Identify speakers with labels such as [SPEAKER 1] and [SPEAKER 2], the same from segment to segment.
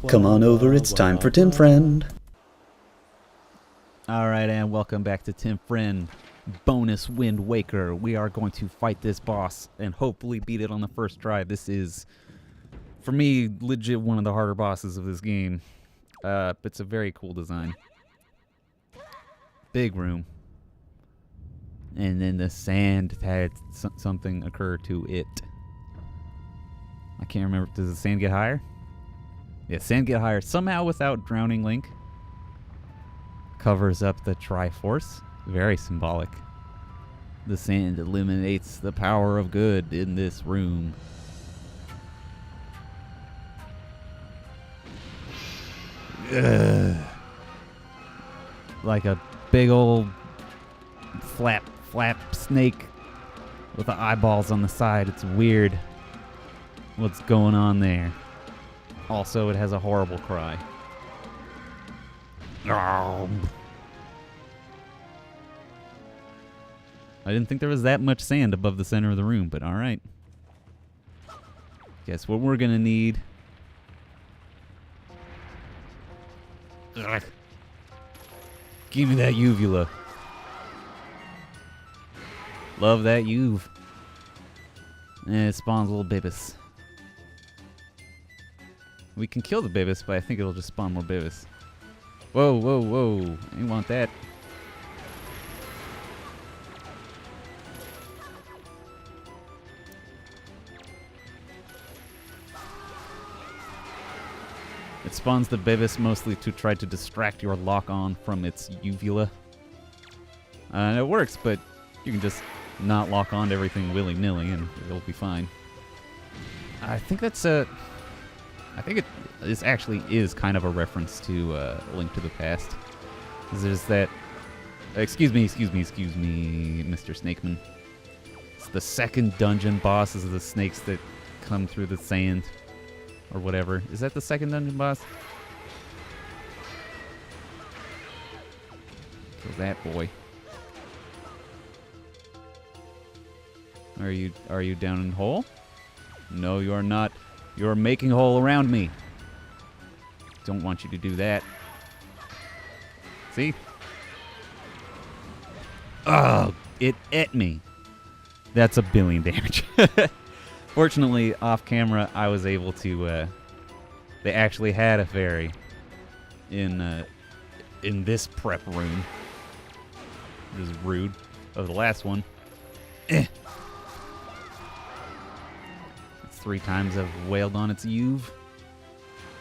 [SPEAKER 1] Come on over, it's time for Tim Friend.
[SPEAKER 2] Alright, and welcome back to Tim Friend Bonus Wind Waker. We are going to fight this boss and hopefully beat it on the first try. This is, for me, legit one of the harder bosses of this game. But it's a very cool design. Big room. And then the sand had something occur to it. I can't remember. Does the sand get higher? Yeah, sand get higher. Somehow without drowning Link. Covers up the Triforce. Very symbolic. The sand eliminates the power of good in this room. Ugh. Like a big old flap snake with the eyeballs on the side. It's weird what's going on there. Also, it has a horrible cry. Oh. I didn't think there was that much sand above the center of the room, but alright. Guess what we're gonna need. Ugh. Give me that uvula. Love that uve. And it spawns little bibis. We can kill the bibis, but I think it'll just spawn more bibis. Whoa, whoa, whoa. I didn't want that. It spawns the bibis mostly to try to distract your lock-on from its uvula. And it works, but you can just not lock on to everything willy-nilly and it'll be fine. I think that's a... this actually is kind of a reference to Link to the Past. There's that... Excuse me, Mr. Snakeman. It's the second dungeon boss is the snakes that come through the sand. Or whatever. Is that the second dungeon boss? Kill that boy. Are you down in the hole? No, you are not. You are making a hole around me. Don't want you to do that. See? Oh, it ate me. That's a billion damage. Fortunately, off camera, I was able to. They actually had a fairy in this prep room. This is rude. Of the last one. It's 3 times I've wailed on its uve.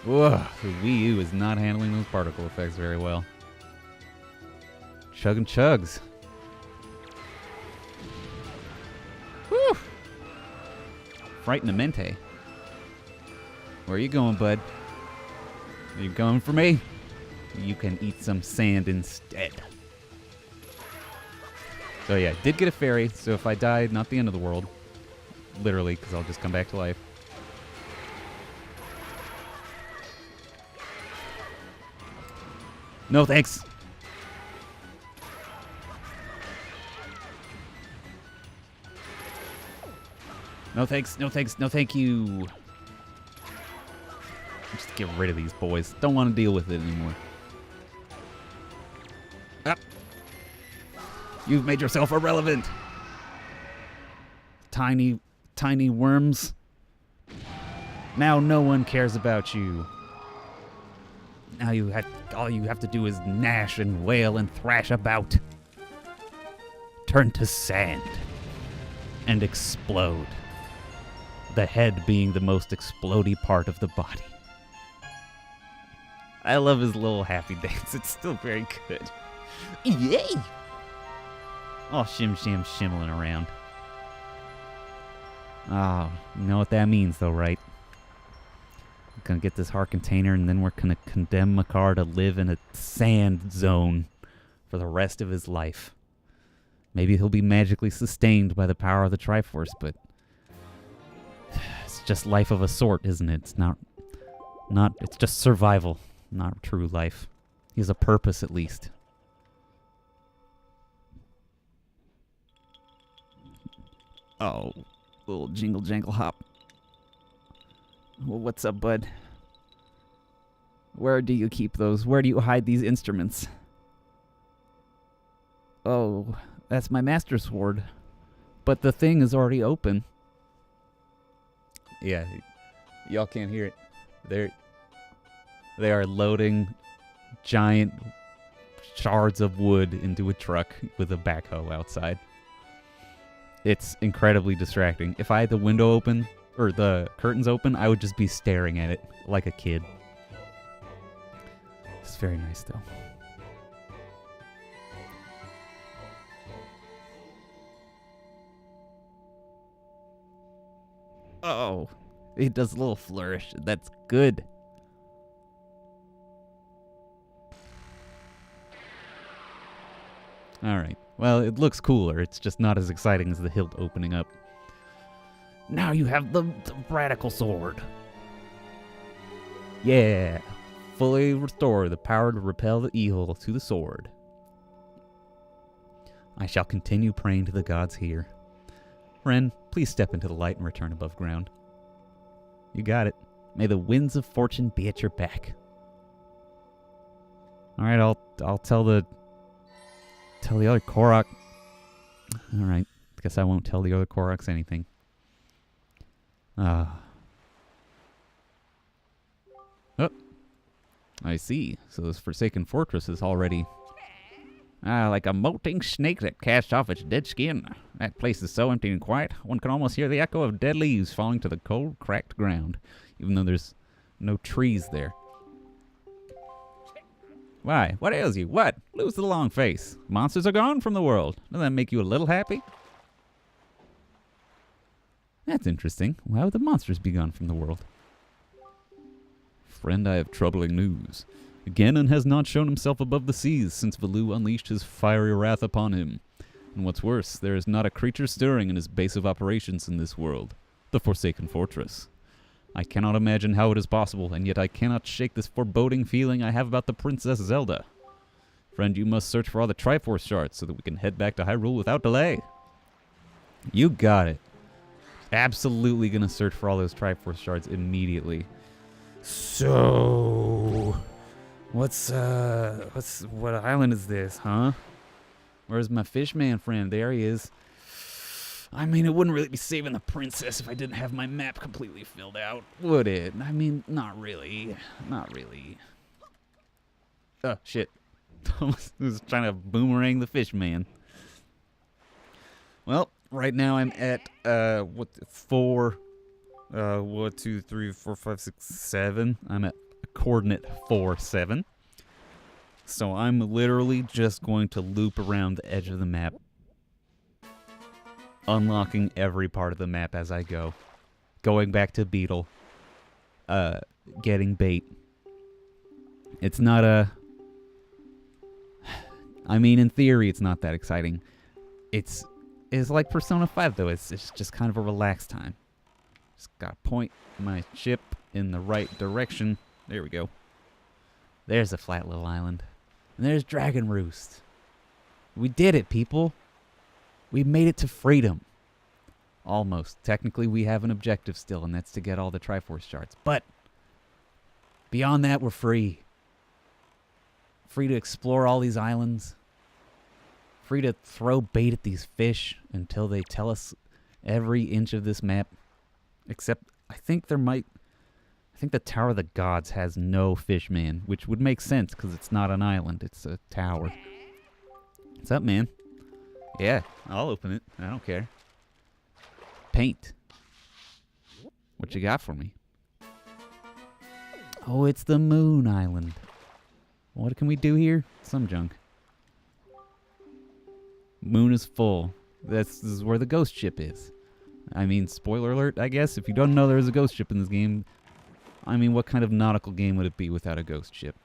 [SPEAKER 2] Whoa, the Wii U is not handling those particle effects very well. Chug and chugs. Whew. Frightenamente. Where are you going, bud? Are you going for me? You can eat some sand instead. So yeah, did get a fairy, so if I die, not the end of the world. Literally, because I'll just come back to life. No thanks. No thanks, no thanks, no thank you. Just get rid of these boys. Don't want to deal with it anymore. Up. You've made yourself irrelevant. Tiny worms. Now no one cares about you. Now all you have to do is gnash and wail and thrash about. Turn to sand and explode. The head being the most explodey part of the body. I love his little happy dance. It's still very good. Yay! All shimmeling around. Oh, you know what that means though, right? We're gonna get this heart container and then we're gonna condemn Makar to live in a sand zone for the rest of his life. Maybe he'll be magically sustained by the power of the Triforce, but it's just life of a sort, isn't it? It's not it's just survival, not true life. He has a purpose at least. Oh, little jingle jangle hop. Well, what's up, bud? Where do you keep those? Where do you hide these instruments? Oh, that's my master sword. But the thing is already open. Yeah, y'all can't hear it. They are loading giant shards of wood into a truck with a backhoe outside. It's incredibly distracting. If I had the window open, or the curtains open, I would just be staring at it like a kid. It's very nice, though. Oh, it does a little flourish. That's good. Alright. Well, it looks cooler. It's just not as exciting as the hilt opening up. Now you have the radical sword. Yeah. Fully restore the power to repel the evil to the sword. I shall continue praying to the gods here. Friend, please step into the light and return above ground. You got it. May the winds of fortune be at your back. Alright, I'll tell the other Korok. Alright, guess I won't tell the other Koroks anything. Oh, I see. So this Forsaken Fortress is already... like a molting snake that casts off its dead skin. That place is so empty and quiet, one can almost hear the echo of dead leaves falling to the cold, cracked ground, even though there's no trees there. Why? What ails you? What? Lose the long face. Monsters are gone from the world. Doesn't that make you a little happy? That's interesting. Why would the monsters be gone from the world? Friend, I have troubling news. Ganon has not shown himself above the seas since Valoo unleashed his fiery wrath upon him. And what's worse, there is not a creature stirring in his base of operations in this world, the Forsaken Fortress. I cannot imagine how it is possible, and yet I cannot shake this foreboding feeling I have about the Princess Zelda. Friend, you must search for all the Triforce shards so that we can head back to Hyrule without delay. You got it. Absolutely gonna search for all those Triforce shards immediately. So... what island is this, huh? Where's my fishman friend? There he is. I mean, it wouldn't really be saving the princess if I didn't have my map completely filled out, would it? I mean, not really. Not really. Oh, shit. I was trying to boomerang the fishman. Well, right now I'm at, 1, 2, 3, 4, 5, 6, 7. I'm at coordinate 4, 7. So I'm literally just going to loop around the edge of the map, unlocking every part of the map as I go, going back to Beetle, getting bait. It's not a... I mean, in theory, it's not that exciting. It's like Persona 5, though. It's just kind of a relaxed time. Just gotta point my ship in the right direction. There we go. There's a flat little island. And there's Dragon Roost. We did it, people. We made it to freedom. Almost. Technically, we have an objective still, and that's to get all the Triforce shards. But beyond that, we're free. Free to explore all these islands. Free to throw bait at these fish until they tell us every inch of this map. Except, I think the Tower of the Gods has no fishman, which would make sense because it's not an island, it's a tower. What's up, man? Yeah, I'll open it. I don't care. Paint. What you got for me? Oh, it's the Moon Island. What can we do here? Some junk. Moon is full. This is where the ghost ship is. I mean, spoiler alert, I guess. If you don't know there's a ghost ship in this game, I mean, what kind of nautical game would it be without a ghost ship?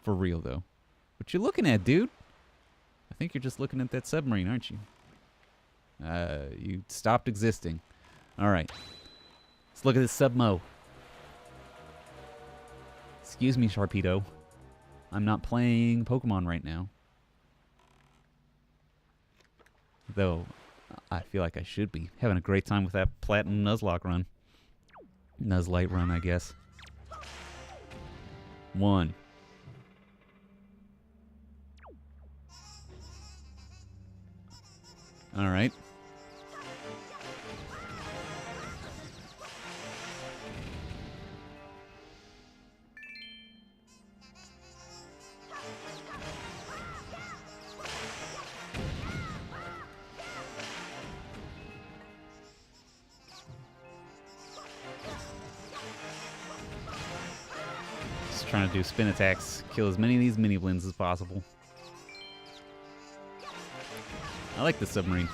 [SPEAKER 2] For real, though. What you looking at, dude? I think you're just looking at that submarine, aren't you? You stopped existing. All right. Let's look at this submo. Excuse me, Sharpedo. I'm not playing Pokemon right now. Though, I feel like I should be. Having a great time with that Platinum Nuzlocke run. Nuzlite run, I guess. 1. All right. Just trying to do spin attacks, kill as many of these mini blins as possible. I like the submarine.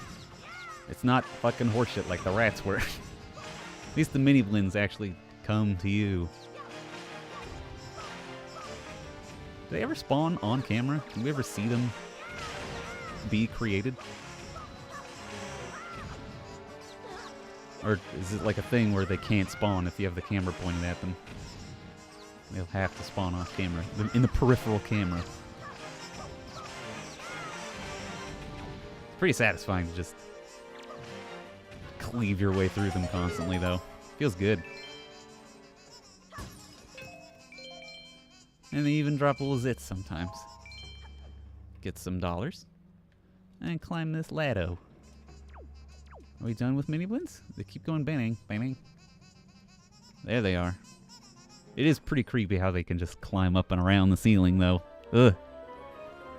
[SPEAKER 2] It's not fucking horseshit like the rats were. At least the mini blins actually come to you. Do they ever spawn on camera? Can we ever see them be created? Or is it like a thing where they can't spawn if you have the camera pointed at them? They'll have to spawn off camera, in the peripheral camera. Pretty satisfying to just cleave your way through them constantly, though. Feels good. And they even drop little zits sometimes. Get some dollars. And climb this ladder. Are we done with mini blins? They keep going bang, bang. There they are. It is pretty creepy how they can just climb up and around the ceiling, though. Ugh.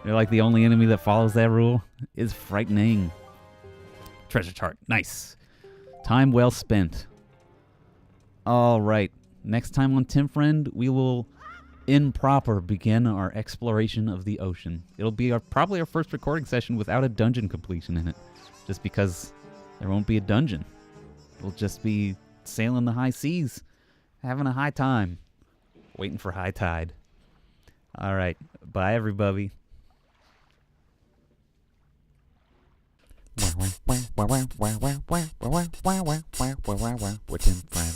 [SPEAKER 2] They're like the only enemy that follows that rule. It's frightening. Treasure chart. Nice. Time well spent. Alright. Next time on Tim Friend, we will improper begin our exploration of the ocean. It'll be probably our first recording session without a dungeon completion in it. Just because there won't be a dungeon. It'll just be sailing the high seas. Having a high time. Waiting for high tide. Alright. Bye, everybody.
[SPEAKER 3] We're Tim Friend.